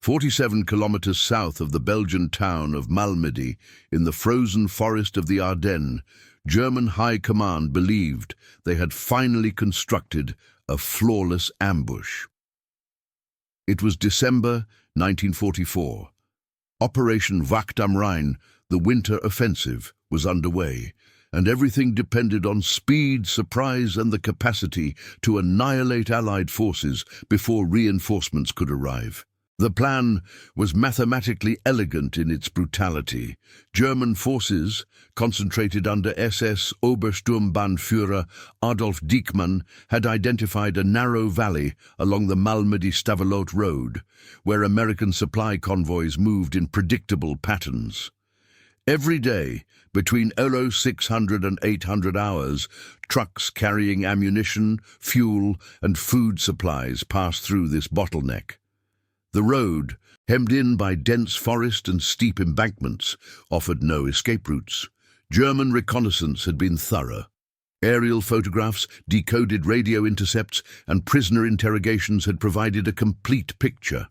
47 kilometers south of the Belgian town of Malmedy, in the frozen forest of the Ardennes, German High Command believed they had finally constructed a flawless ambush. It was December 1944. Operation Wacht am Rhein, the winter offensive, was underway, and everything depended on speed, surprise, and the capacity to annihilate Allied forces before reinforcements could arrive. The plan was mathematically elegant in its brutality. German forces, concentrated under SS Obersturmbannführer Adolf Dieckmann, had identified a narrow valley along the Malmedy-Stavelot road, where American supply convoys moved in predictable patterns. Every day, between 0600 and 800 hours, trucks carrying ammunition, fuel, and food supplies passed through this bottleneck. The road, hemmed in by dense forest and steep embankments, offered no escape routes. German reconnaissance had been thorough. Aerial photographs, decoded radio intercepts, and prisoner interrogations had provided a complete picture.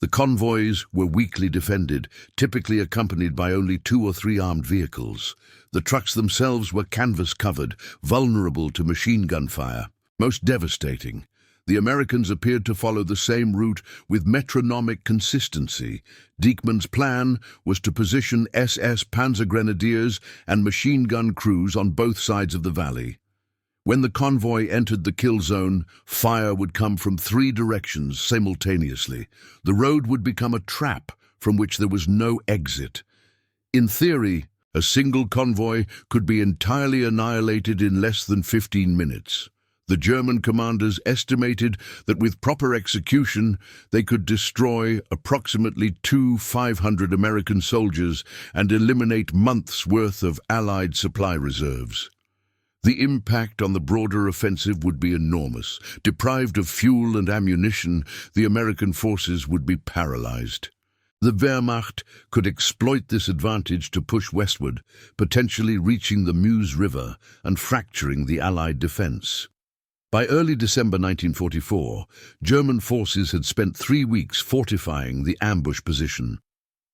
The convoys were weakly defended, typically accompanied by only 2 or 3 armed vehicles. The trucks themselves were canvas-covered, vulnerable to machine gun fire. Most devastating, the Americans appeared to follow the same route with metronomic consistency. Dieckmann's plan was to position SS Panzer Grenadiers and machine gun crews on both sides of the valley. When the convoy entered the kill zone, fire would come from 3 directions simultaneously. The road would become a trap from which there was no exit. In theory, a single convoy could be entirely annihilated in less than 15 minutes. The German commanders estimated that with proper execution, they could destroy approximately 500 American soldiers and eliminate months' worth of Allied supply reserves. The impact on the broader offensive would be enormous. Deprived of fuel and ammunition, the American forces would be paralyzed. The Wehrmacht could exploit this advantage to push westward, potentially reaching the Meuse River and fracturing the Allied defense. By early December 1944, German forces had spent 3 weeks fortifying the ambush position.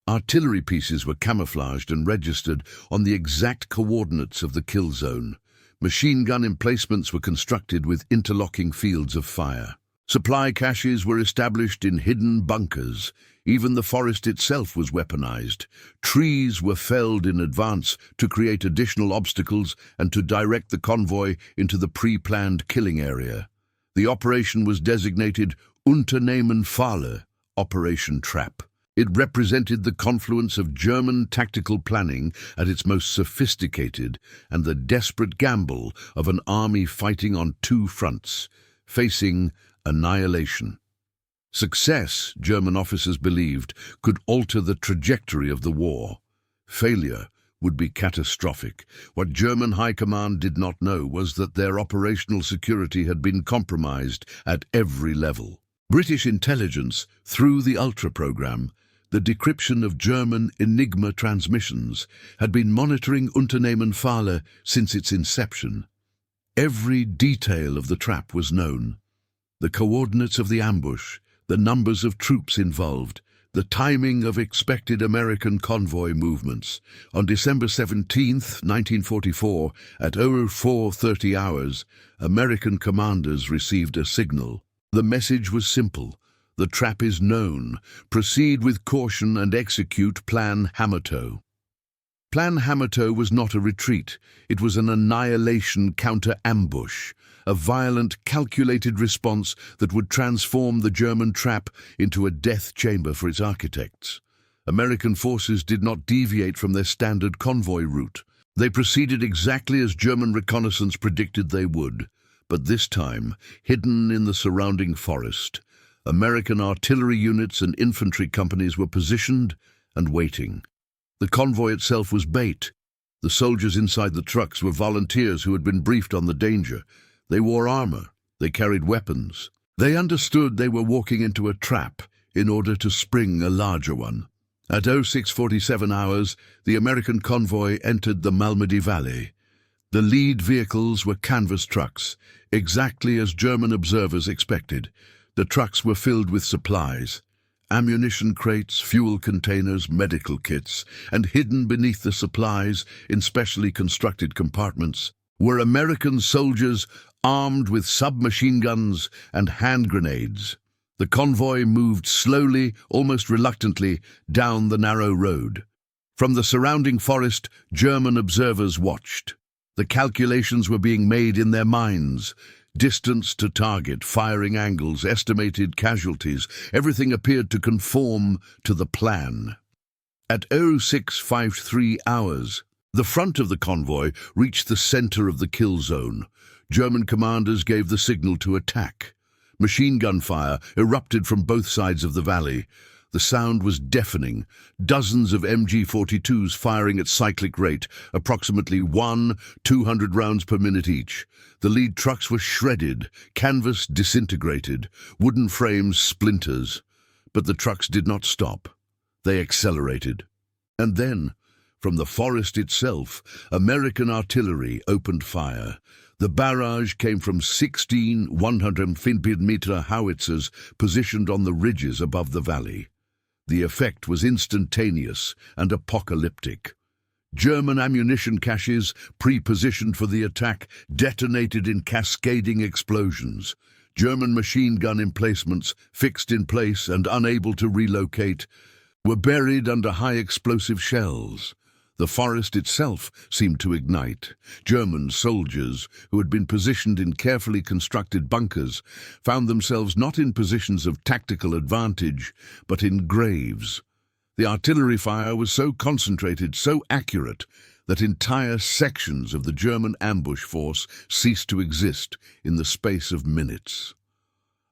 Artillery pieces were camouflaged and registered on the exact coordinates of the kill zone. Machine gun emplacements were constructed with interlocking fields of fire. Supply caches were established in hidden bunkers. Even the forest itself was weaponized. Trees were felled in advance to create additional obstacles and to direct the convoy into the pre-planned killing area. The operation was designated Unternehmen Falle, Operation Trap. It represented the confluence of German tactical planning at its most sophisticated and the desperate gamble of an army fighting on 2 fronts, facing annihilation. Success, German officers believed, could alter the trajectory of the war. Failure would be catastrophic. What German High Command did not know was that their operational security had been compromised at every level. British intelligence, through the Ultra program, the decryption of German Enigma transmissions, had been monitoring Unternehmen Falle since its inception. Every detail of the trap was known. The coordinates of the ambush, the numbers of troops involved, the timing of expected American convoy movements. On December 17, 1944, at 04:30 hours, American commanders received a signal. The message was simple. The trap is known. Proceed with caution and execute Plan Hamato. Plan Hamato was not a retreat. It was an annihilation counter-ambush, a violent, calculated response that would transform the German trap into a death chamber for its architects. American forces did not deviate from their standard convoy route. They proceeded exactly as German reconnaissance predicted they would, but this time, hidden in the surrounding forest, American artillery units and infantry companies were positioned and waiting. The convoy itself was bait. The soldiers inside the trucks were volunteers who had been briefed on the danger. They wore armor. They carried weapons. They understood they were walking into a trap in order to spring a larger one. At 06:47 hours, the American convoy entered the Malmedy Valley. The lead vehicles were canvas trucks, exactly as German observers expected. The trucks were filled with supplies. Ammunition crates, fuel containers, medical kits, and hidden beneath the supplies, in specially constructed compartments, were American soldiers armed with submachine guns and hand grenades. The convoy moved slowly, almost reluctantly, down the narrow road. From the surrounding forest, German observers watched. The calculations were being made in their minds. Distance to target, firing angles, estimated casualties, everything appeared to conform to the plan. At 0653 hours, the front of the convoy reached the center of the kill zone. German commanders gave the signal to attack. Machine gun fire erupted from both sides of the valley. The sound was deafening, dozens of MG-42s firing at cyclic rate, approximately 200 rounds per minute each. The lead trucks were shredded, canvas disintegrated, wooden frames splinters. But the trucks did not stop. They accelerated. And then, from the forest itself, American artillery opened fire. The barrage came from 16 150-meter howitzers positioned on the ridges above the valley. The effect was instantaneous and apocalyptic. German ammunition caches, pre-positioned for the attack, detonated in cascading explosions. German machine gun emplacements, fixed in place and unable to relocate, were buried under high explosive shells. The forest itself seemed to ignite. German soldiers, who had been positioned in carefully constructed bunkers, found themselves not in positions of tactical advantage, but in graves. The artillery fire was so concentrated, so accurate, that entire sections of the German ambush force ceased to exist in the space of minutes.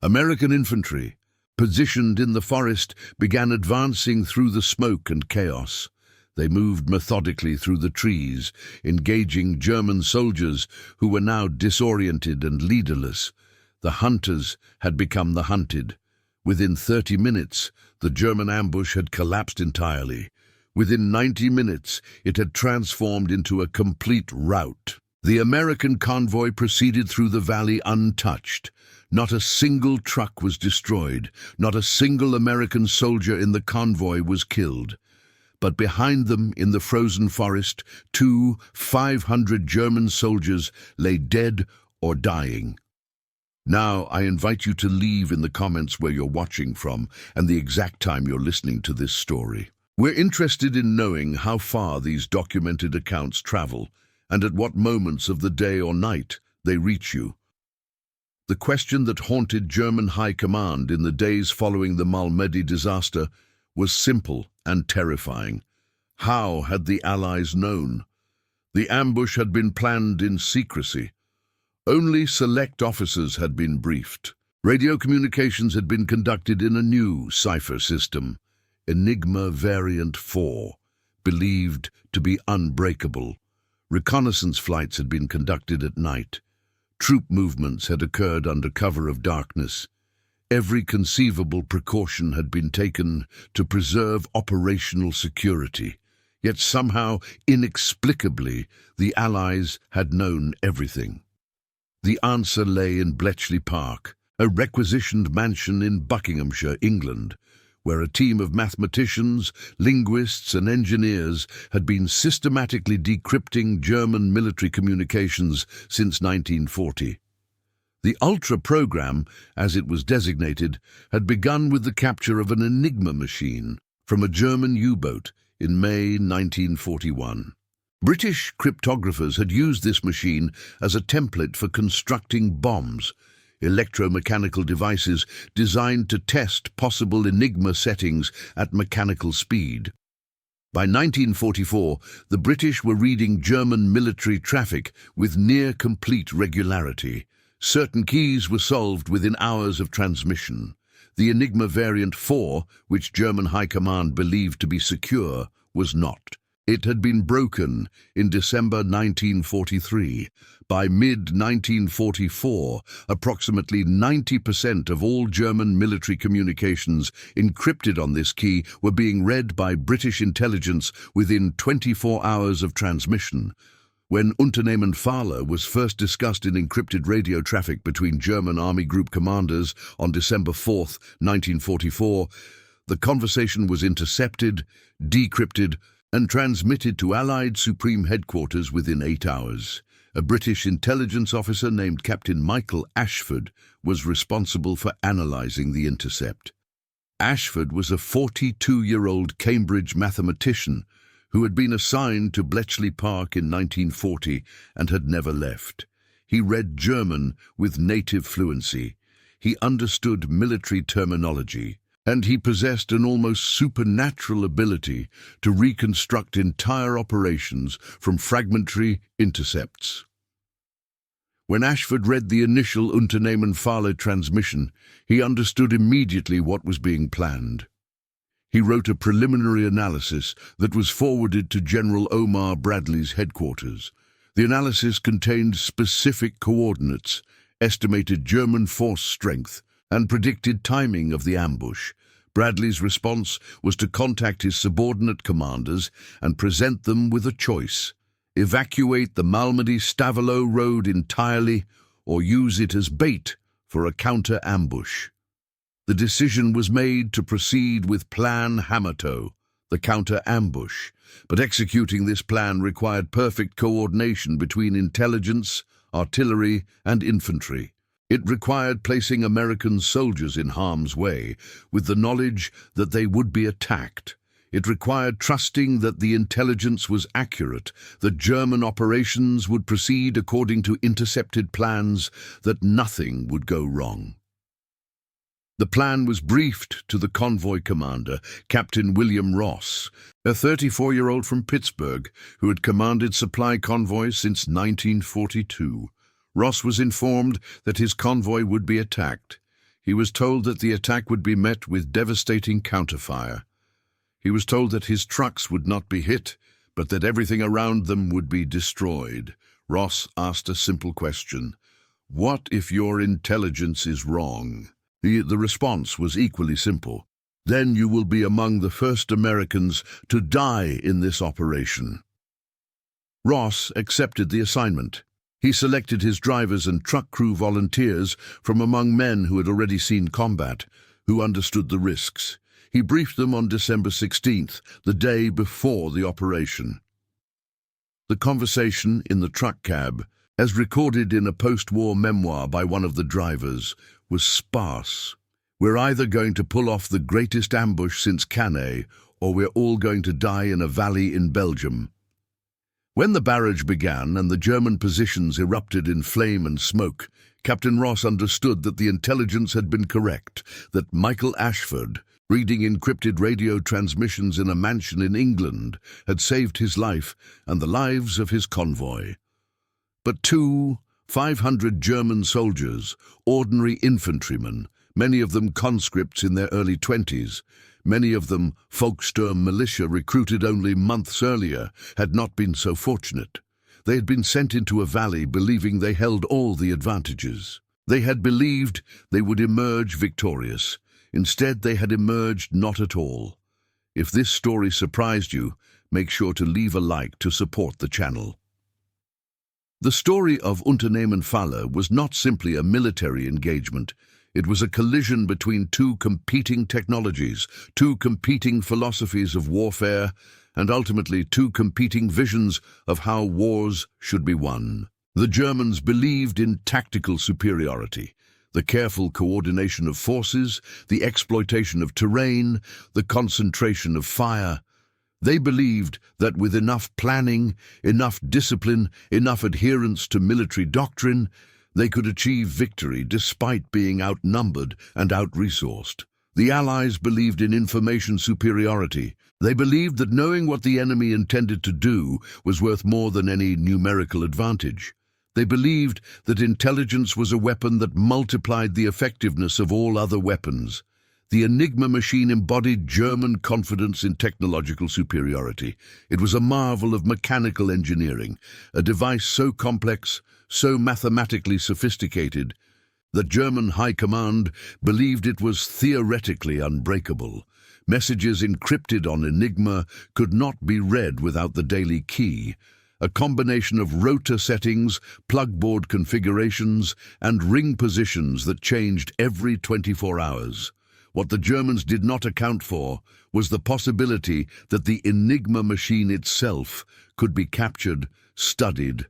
American infantry, positioned in the forest, began advancing through the smoke and chaos. They moved methodically through the trees, engaging German soldiers who were now disoriented and leaderless. The hunters had become the hunted. Within 30 minutes, the German ambush had collapsed entirely. Within 90 minutes, it had transformed into a complete rout. The American convoy proceeded through the valley untouched. Not a single truck was destroyed. Not a single American soldier in the convoy was killed. But behind them, in the frozen forest, 500 German soldiers lay dead or dying. Now, I invite you to leave in the comments where you're watching from and the exact time you're listening to this story. We're interested in knowing how far these documented accounts travel and at what moments of the day or night they reach you. The question that haunted German High Command in the days following the Malmedy disaster was simple and terrifying. How had the Allies known? The ambush had been planned in secrecy. Only select officers had been briefed. Radio communications had been conducted in a new cipher system, Enigma Variant 4, believed to be unbreakable. Reconnaissance flights had been conducted at night. Troop movements had occurred under cover of darkness. Every conceivable precaution had been taken to preserve operational security. Yet somehow, inexplicably, the Allies had known everything. The answer lay in Bletchley Park, a requisitioned mansion in Buckinghamshire, England, where a team of mathematicians, linguists and engineers had been systematically decrypting German military communications since 1940. The Ultra program, as it was designated, had begun with the capture of an Enigma machine from a German U-boat in May 1941. British cryptographers had used this machine as a template for constructing bombs, electromechanical devices designed to test possible Enigma settings at mechanical speed. By 1944, the British were reading German military traffic with near-complete regularity. Certain keys were solved within hours of transmission. The Enigma Variant 4, which German High Command believed to be secure, was not. It had been broken in December 1943. By mid-1944, approximately 90% of all German military communications encrypted on this key were being read by British intelligence within 24 hours of transmission. When Unternehmen Fahle was first discussed in encrypted radio traffic between German Army Group commanders on December 4, 1944, The conversation was intercepted, decrypted, and transmitted to Allied Supreme Headquarters within 8 hours. A British intelligence officer named Captain Michael Ashford was responsible for analysing the intercept. Ashford was a 42-year-old Cambridge mathematician who had been assigned to Bletchley Park in 1940 and had never left. He read German with native fluency. He understood military terminology, and he possessed an almost supernatural ability to reconstruct entire operations from fragmentary intercepts. When Ashford read the initial Unternehmen-Falle transmission, he understood immediately what was being planned. He wrote a preliminary analysis that was forwarded to General Omar Bradley's headquarters. The analysis contained specific coordinates, estimated German force strength, and predicted timing of the ambush. Bradley's response was to contact his subordinate commanders and present them with a choice: evacuate the Malmedy-Stavelot road entirely or use it as bait for a counter-ambush. The decision was made to proceed with Plan Hamato, the counter-ambush, but executing this plan required perfect coordination between intelligence, artillery, and infantry. It required placing American soldiers in harm's way, with the knowledge that they would be attacked. It required trusting that the intelligence was accurate, that German operations would proceed according to intercepted plans, that nothing would go wrong. The plan was briefed to the convoy commander, Captain William Ross, a 34-year-old from Pittsburgh who had commanded supply convoys since 1942. Ross was informed that his convoy would be attacked. He was told that the attack would be met with devastating counterfire. He was told that his trucks would not be hit, but that everything around them would be destroyed. Ross asked a simple question: "What if your intelligence is wrong?" The response was equally simple: "Then you will be among the first Americans to die in this operation." Ross accepted the assignment. He selected his drivers and truck crew volunteers from among men who had already seen combat, who understood the risks. He briefed them on December 16th, the day before the operation. The conversation in the truck cab, as recorded in a post-war memoir by one of the drivers, was sparse. "We're either going to pull off the greatest ambush since Cannae, or we're all going to die in a valley in Belgium." When the barrage began and the German positions erupted in flame and smoke, Captain Ross understood that the intelligence had been correct, that Michael Ashford, reading encrypted radio transmissions in a mansion in England, had saved his life and the lives of his convoy. But 500 German soldiers, ordinary infantrymen, many of them conscripts in their early 20s, many of them Volkssturm militia recruited only months earlier, had not been so fortunate. They had been sent into a valley believing they held all the advantages. They had believed they would emerge victorious. Instead, they had emerged not at all. If this story surprised you, make sure to leave a like to support the channel. The story of Unternehmen-Falle was not simply a military engagement. It was a collision between two competing technologies, two competing philosophies of warfare, and ultimately two competing visions of how wars should be won. The Germans believed in tactical superiority, the careful coordination of forces, the exploitation of terrain, the concentration of fire. They believed that with enough planning, enough discipline, enough adherence to military doctrine, they could achieve victory despite being outnumbered and out-resourced. The Allies believed in information superiority. They believed that knowing what the enemy intended to do was worth more than any numerical advantage. They believed that intelligence was a weapon that multiplied the effectiveness of all other weapons. The Enigma machine embodied German confidence in technological superiority. It was a marvel of mechanical engineering, a device so complex, so mathematically sophisticated, that German High Command believed it was theoretically unbreakable. Messages encrypted on Enigma could not be read without the daily key, a combination of rotor settings, plugboard configurations, and ring positions that changed every 24 hours. What the Germans did not account for was the possibility that the Enigma machine itself could be captured, studied,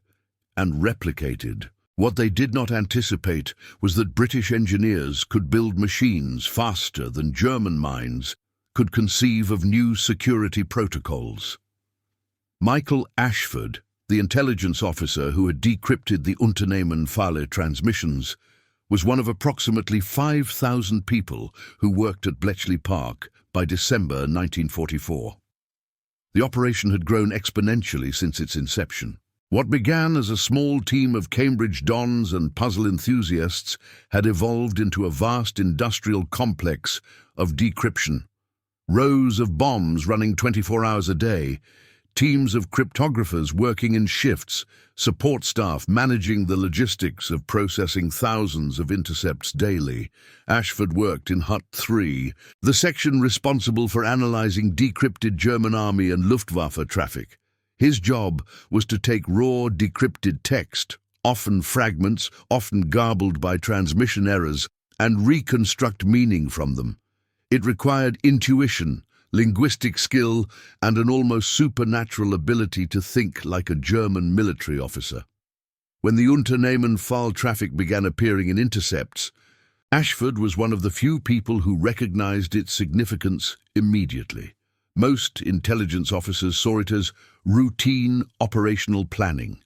and replicated. What they did not anticipate was that British engineers could build machines faster than German minds could conceive of new security protocols. Michael Ashford, the intelligence officer who had decrypted the Unternehmen Fahle transmissions, was one of approximately 5,000 people who worked at Bletchley Park by December 1944. The operation had grown exponentially since its inception. What began as a small team of Cambridge dons and puzzle enthusiasts had evolved into a vast industrial complex of decryption. Rows of bombs running 24 hours a day, teams of cryptographers working in shifts, support staff managing the logistics of processing thousands of intercepts daily. Ashford worked in Hut 3, the section responsible for analyzing decrypted German Army and Luftwaffe traffic. His job was to take raw, decrypted text, often fragments, often garbled by transmission errors, and reconstruct meaning from them. It required intuition, linguistic skill, and an almost supernatural ability to think like a German military officer. When the Unternehmen Fahle traffic began appearing in intercepts, Ashford was one of the few people who recognized its significance immediately. Most intelligence officers saw it as routine operational planning.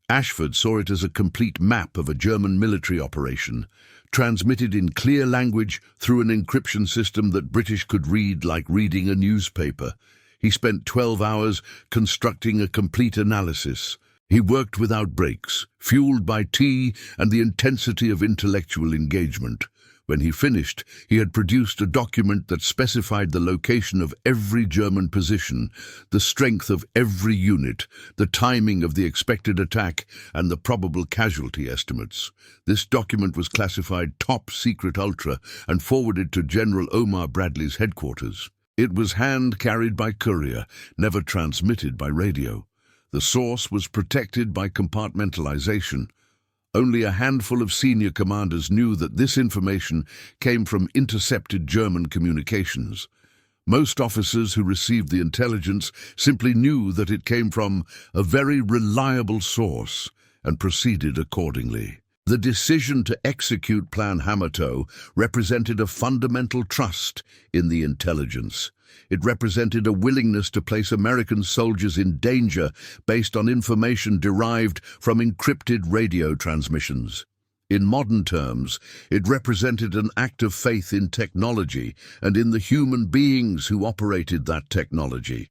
Ashford saw it as a complete map of a German military operation, transmitted in clear language through an encryption system that British could read like reading a newspaper. He spent 12 hours constructing a complete analysis. He worked without breaks, fueled by tea and the intensity of intellectual engagement. When he finished, he had produced a document that specified the location of every German position, the strength of every unit, the timing of the expected attack, and the probable casualty estimates. This document was classified Top Secret Ultra and forwarded to General Omar Bradley's headquarters. It was hand-carried by courier, never transmitted by radio. The source was protected by compartmentalization. Only a handful of senior commanders knew that this information came from intercepted German communications. Most officers who received the intelligence simply knew that it came from a very reliable source and proceeded accordingly. The decision to execute Plan Hamato represented a fundamental trust in the intelligence. It represented a willingness to place American soldiers in danger based on information derived from encrypted radio transmissions. In modern terms, it represented an act of faith in technology and in the human beings who operated that technology.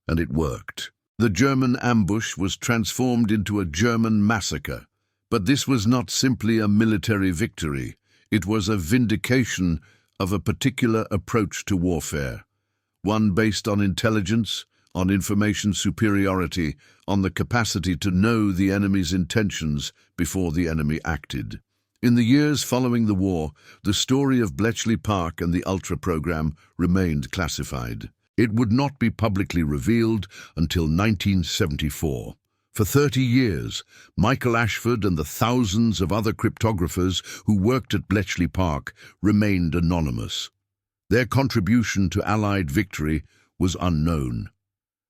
And it worked. The German ambush was transformed into a German massacre. But this was not simply a military victory. It was a vindication of a particular approach to warfare. One based on intelligence, on information superiority, on the capacity to know the enemy's intentions before the enemy acted. In the years following the war, the story of Bletchley Park and the Ultra program remained classified. It would not be publicly revealed until 1974. For 30 years, Michael Ashford and the thousands of other cryptographers who worked at Bletchley Park remained anonymous. Their contribution to Allied victory was unknown.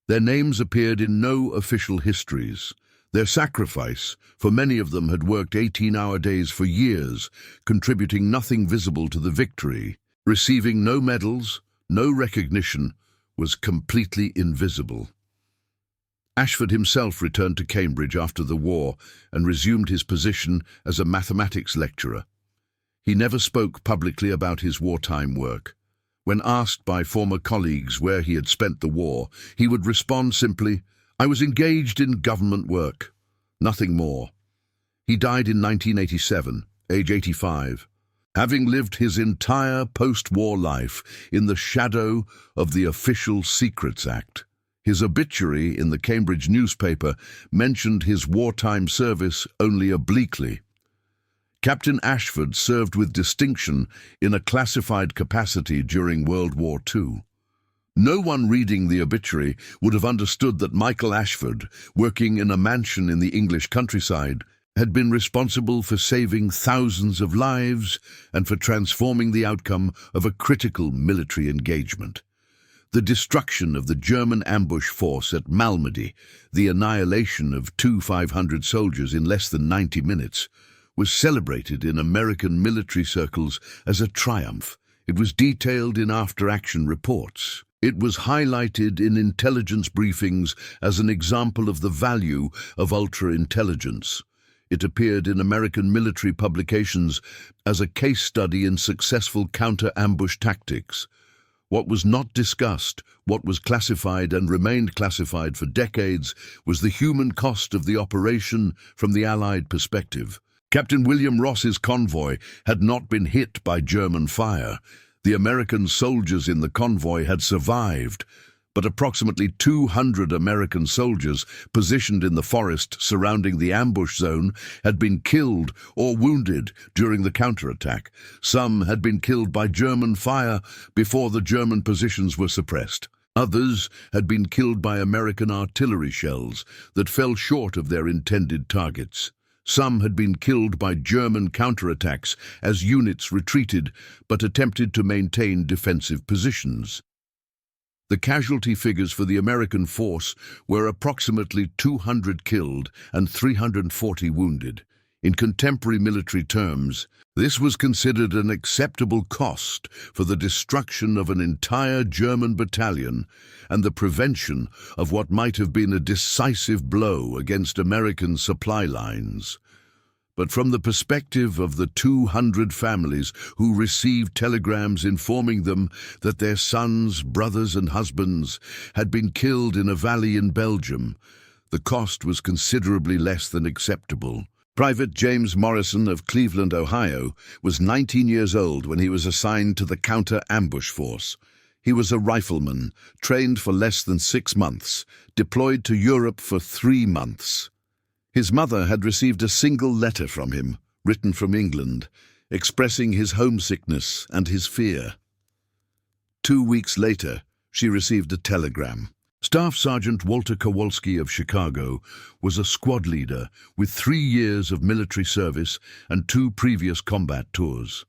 Their names appeared in no official histories. Their sacrifice, for many of them had worked 18-hour days for years, contributing nothing visible to the victory, receiving no medals, no recognition, was completely invisible. Ashford himself returned to Cambridge after the war and resumed his position as a mathematics lecturer. He never spoke publicly about his wartime work. When asked by former colleagues where he had spent the war, he would respond simply, "I was engaged in government work." Nothing more. He died in 1987, age 85, having lived his entire post-war life in the shadow of the Official Secrets Act. His obituary in the Cambridge newspaper mentioned his wartime service only obliquely. Captain Ashford served with distinction in a classified capacity during World War II. No one reading the obituary would have understood that Michael Ashford, working in a mansion in the English countryside, had been responsible for saving thousands of lives and for transforming the outcome of a critical military engagement. The destruction of the German ambush force at Malmedy, the annihilation of 500 soldiers in less than 90 minutes, was celebrated in American military circles as a triumph. It was detailed in after-action reports. It was highlighted in intelligence briefings as an example of the value of ultra-intelligence. It appeared in American military publications as a case study in successful counter-ambush tactics. What was not discussed, what was classified and remained classified for decades, was the human cost of the operation from the Allied perspective. Captain William Ross's convoy had not been hit by German fire. The American soldiers in the convoy had survived, but approximately 200 American soldiers positioned in the forest surrounding the ambush zone had been killed or wounded during the counterattack. Some had been killed by German fire before the German positions were suppressed. Others had been killed by American artillery shells that fell short of their intended targets. Some had been killed by German counterattacks as units retreated but attempted to maintain defensive positions. The casualty figures for the American force were approximately 200 killed and 340 wounded. In contemporary military terms, this was considered an acceptable cost for the destruction of an entire German battalion and the prevention of what might have been a decisive blow against American supply lines. But from the perspective of the 200 families who received telegrams informing them that their sons, brothers and husbands had been killed in a valley in Belgium, the cost was considerably less than acceptable. Private James Morrison of Cleveland, Ohio, was 19 years old when he was assigned to the counter-ambush force. He was a rifleman, trained for less than 6 months, deployed to Europe for 3 months. His mother had received a single letter from him, written from England, expressing his homesickness and his fear. 2 weeks later, she received a telegram. Staff Sergeant Walter Kowalski of Chicago was a squad leader with 3 years of military service and 2 previous combat tours.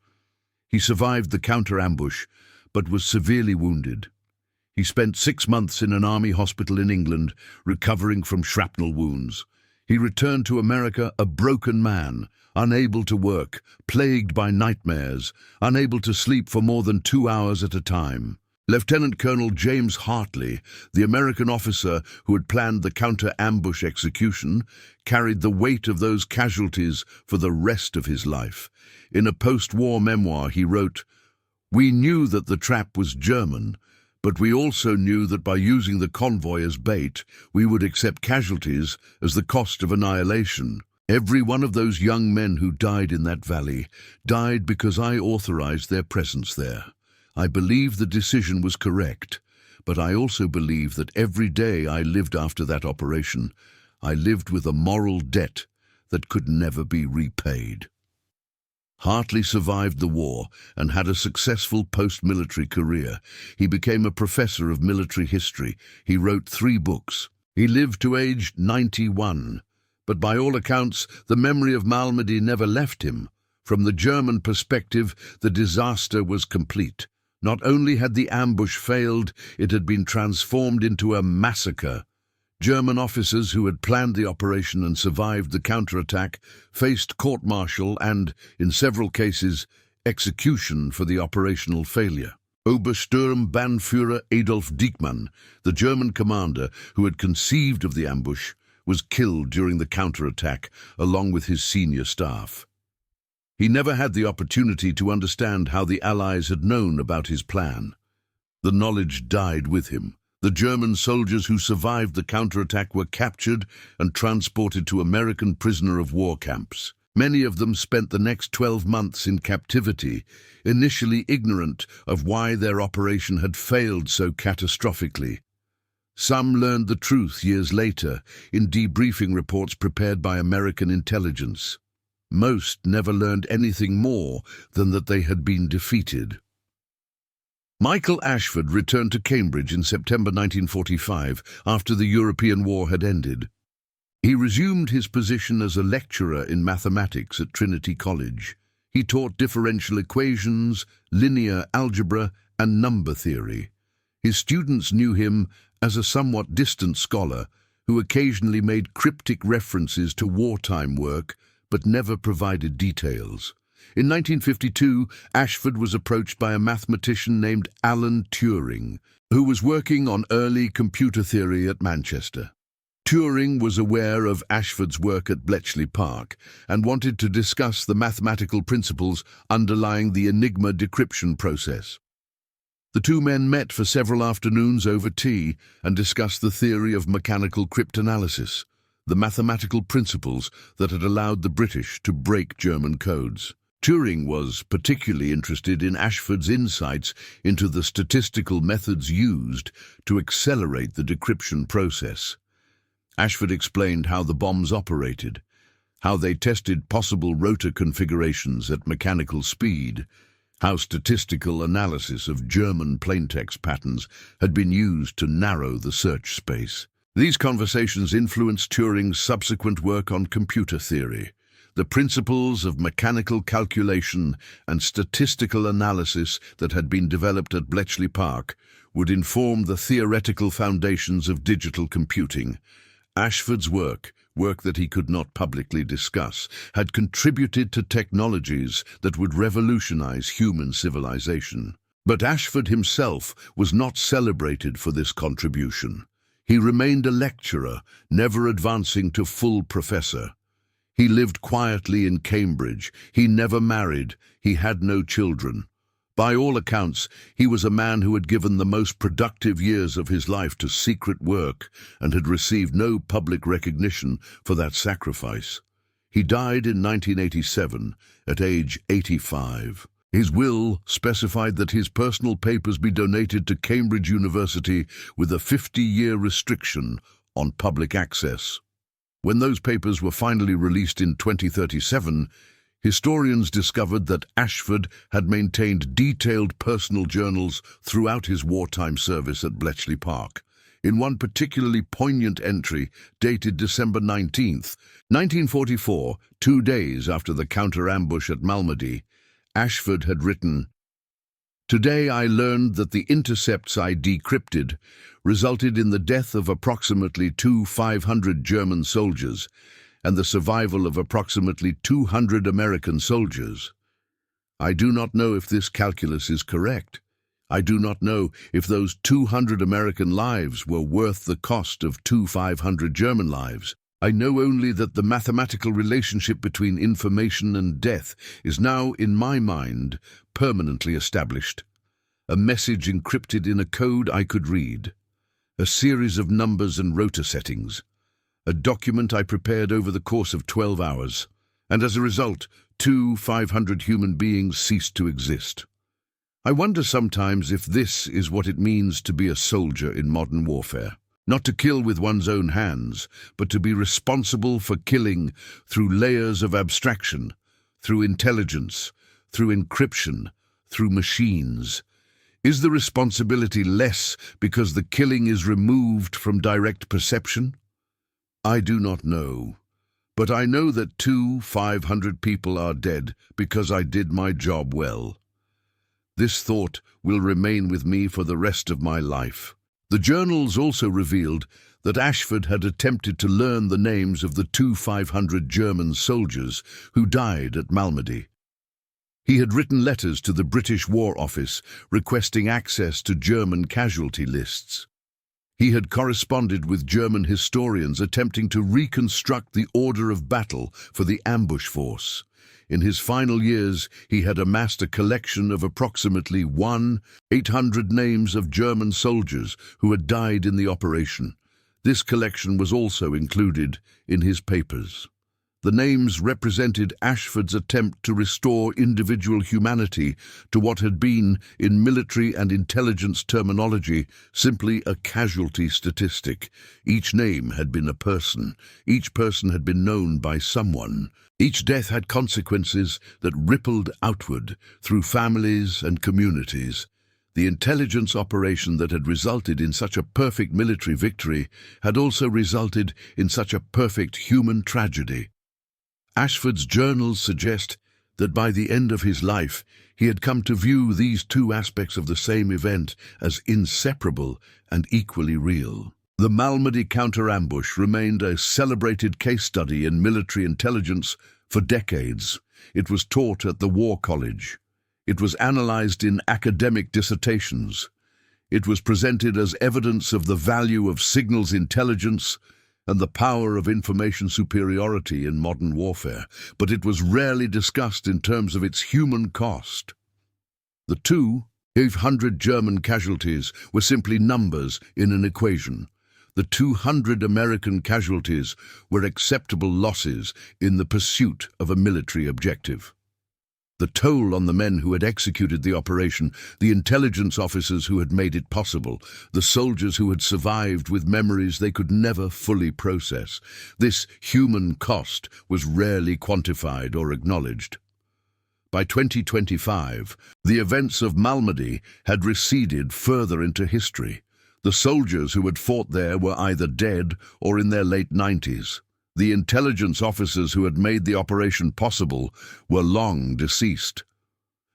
He survived the counter-ambush, but was severely wounded. He spent 6 months in an army hospital in England, recovering from shrapnel wounds. He returned to America a broken man, unable to work, plagued by nightmares, unable to sleep for more than 2 hours at a time. Lieutenant Colonel James Hartley, the American officer who had planned the counter-ambush execution, carried the weight of those casualties for the rest of his life. In a post-war memoir, he wrote, "We knew that the trap was German, but we also knew that by using the convoy as bait, we would accept casualties as the cost of annihilation. Every one of those young men who died in that valley died because I authorized their presence there. I believe the decision was correct, but I also believe that every day I lived after that operation, I lived with a moral debt that could never be repaid." Hartley survived the war and had a successful post-military career. He became a professor of military history. He wrote 3 books. He lived to age 91, but by all accounts, the memory of Malmedy never left him. From the German perspective, the disaster was complete. Not only had the ambush failed, it had been transformed into a massacre. German officers who had planned the operation and survived the counterattack faced court-martial and, in several cases, execution for the operational failure. Obersturmbannführer Adolf Diekmann, the German commander who had conceived of the ambush, was killed during the counterattack along with his senior staff. He never had the opportunity to understand how the Allies had known about his plan. The knowledge died with him. The German soldiers who survived the counterattack were captured and transported to American prisoner of war camps. Many of them spent the next 12 months in captivity, initially ignorant of why their operation had failed so catastrophically. Some learned the truth years later in debriefing reports prepared by American intelligence. Most never learned anything more than that they had been defeated. Michael Ashford returned to Cambridge in September 1945 after the European War had ended. He resumed his position as a lecturer in mathematics at Trinity College. He taught differential equations, linear algebra, and number theory. His students knew him as a somewhat distant scholar who occasionally made cryptic references to wartime work but never provided details. In 1952, Ashford was approached by a mathematician named Alan Turing, who was working on early computer theory at Manchester. Turing was aware of Ashford's work at Bletchley Park and wanted to discuss the mathematical principles underlying the Enigma decryption process. The two men met for several afternoons over tea and discussed the theory of mechanical cryptanalysis, the mathematical principles that had allowed the British to break German codes. Turing was particularly interested in Ashford's insights into the statistical methods used to accelerate the decryption process. Ashford explained how the bombs operated, how they tested possible rotor configurations at mechanical speed, how statistical analysis of German plaintext patterns had been used to narrow the search space. These conversations influenced Turing's subsequent work on computer theory. The principles of mechanical calculation and statistical analysis that had been developed at Bletchley Park would inform the theoretical foundations of digital computing. Ashford's work that he could not publicly discuss, had contributed to technologies that would revolutionize human civilization. But Ashford himself was not celebrated for this contribution. He remained a lecturer, never advancing to full professor. He lived quietly in Cambridge. He never married. He had no children. By all accounts, he was a man who had given the most productive years of his life to secret work and had received no public recognition for that sacrifice. He died in 1987 at age 85. His will specified that his personal papers be donated to Cambridge University with a 50-year restriction on public access. When those papers were finally released in 2037, historians discovered that Ashford had maintained detailed personal journals throughout his wartime service at Bletchley Park. In one particularly poignant entry, dated December 19, 1944, 2 days after the counter-ambush at Malmedy, Ashford had written, "Today I learned that the intercepts I decrypted resulted in the death of approximately 500 German soldiers and the survival of approximately 200 American soldiers. I do not know if this calculus is correct. I do not know if those 200 American lives were worth the cost of 500 German lives. I know only that the mathematical relationship between information and death is now, in my mind, permanently established. A message encrypted in a code I could read. A series of numbers and rotor settings. A document I prepared over the course of 12 hours. And as a result, 500 human beings ceased to exist. I wonder sometimes if this is what it means to be a soldier in modern warfare. Not to kill with one's own hands, but to be responsible for killing through layers of abstraction, through intelligence, through encryption, through machines. Is the responsibility less because the killing is removed from direct perception? I do not know, but I know that 500 people are dead because I did my job well. This thought will remain with me for the rest of my life. The journals also revealed that Ashford had attempted to learn the names of the 500 German soldiers who died at Malmedy. He had written letters to the British War Office requesting access to German casualty lists. He had corresponded with German historians attempting to reconstruct the order of battle for the ambush force. In his final years, he had amassed a collection of approximately 800 names of German soldiers who had died in the operation. This collection was also included in his papers. The names represented Ashford's attempt to restore individual humanity to what had been, in military and intelligence terminology, simply a casualty statistic. Each name had been a person. Each person had been known by someone. Each death had consequences that rippled outward through families and communities. The intelligence operation that had resulted in such a perfect military victory had also resulted in such a perfect human tragedy. Ashford's journals suggest that by the end of his life, he had come to view these two aspects of the same event as inseparable and equally real. The Malmedy counter-ambush remained a celebrated case study in military intelligence for decades. It was taught at the War College. It was analyzed in academic dissertations. It was presented as evidence of the value of signals intelligence and the power of information superiority in modern warfare, but it was rarely discussed in terms of its human cost. The 200 German casualties were simply numbers in an equation. The 200 American casualties were acceptable losses in the pursuit of a military objective. The toll on the men who had executed the operation, the intelligence officers who had made it possible, the soldiers who had survived with memories they could never fully process. This human cost was rarely quantified or acknowledged. By 2025, the events of Malmedy had receded further into history. The soldiers who had fought there were either dead or in their late 90s. The intelligence officers who had made the operation possible were long deceased.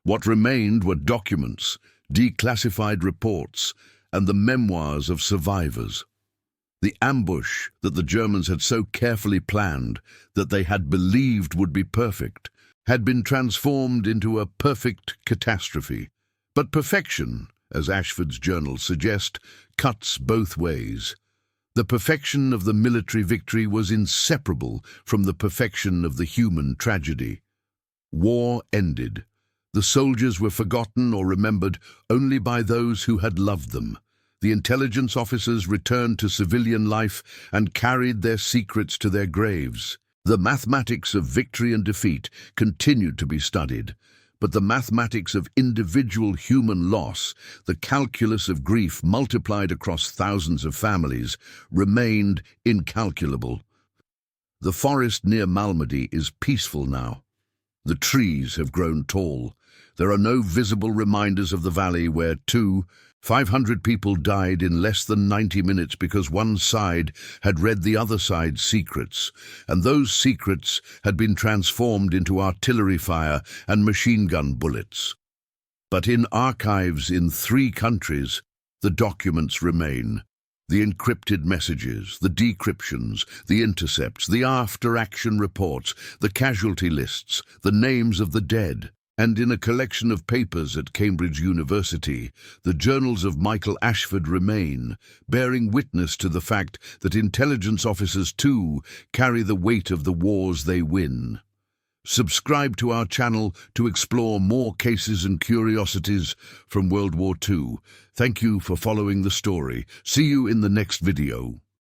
What remained were documents, declassified reports, and the memoirs of survivors. The ambush that the Germans had so carefully planned, that they had believed would be perfect, had been transformed into a perfect catastrophe. But perfection, as Ashford's journals suggest, cuts both ways. The perfection of the military victory was inseparable from the perfection of the human tragedy. War ended. The soldiers were forgotten or remembered only by those who had loved them. The intelligence officers returned to civilian life and carried their secrets to their graves. The mathematics of victory and defeat continued to be studied, but the mathematics of individual human loss, the calculus of grief multiplied across thousands of families, remained incalculable. The forest near Malmedy is peaceful now. The trees have grown tall. There are no visible reminders of the valley where 500 people died in less than 90 minutes because one side had read the other side's secrets, and those secrets had been transformed into artillery fire and machine gun bullets. But in archives in 3 countries, the documents remain. The encrypted messages, the decryptions, the intercepts, the after-action reports, the casualty lists, the names of the dead. And in a collection of papers at Cambridge University, the journals of Michael Ashford remain, bearing witness to the fact that intelligence officers too carry the weight of the wars they win. Subscribe to our channel to explore more cases and curiosities from World War II. Thank you for following the story. See you in the next video.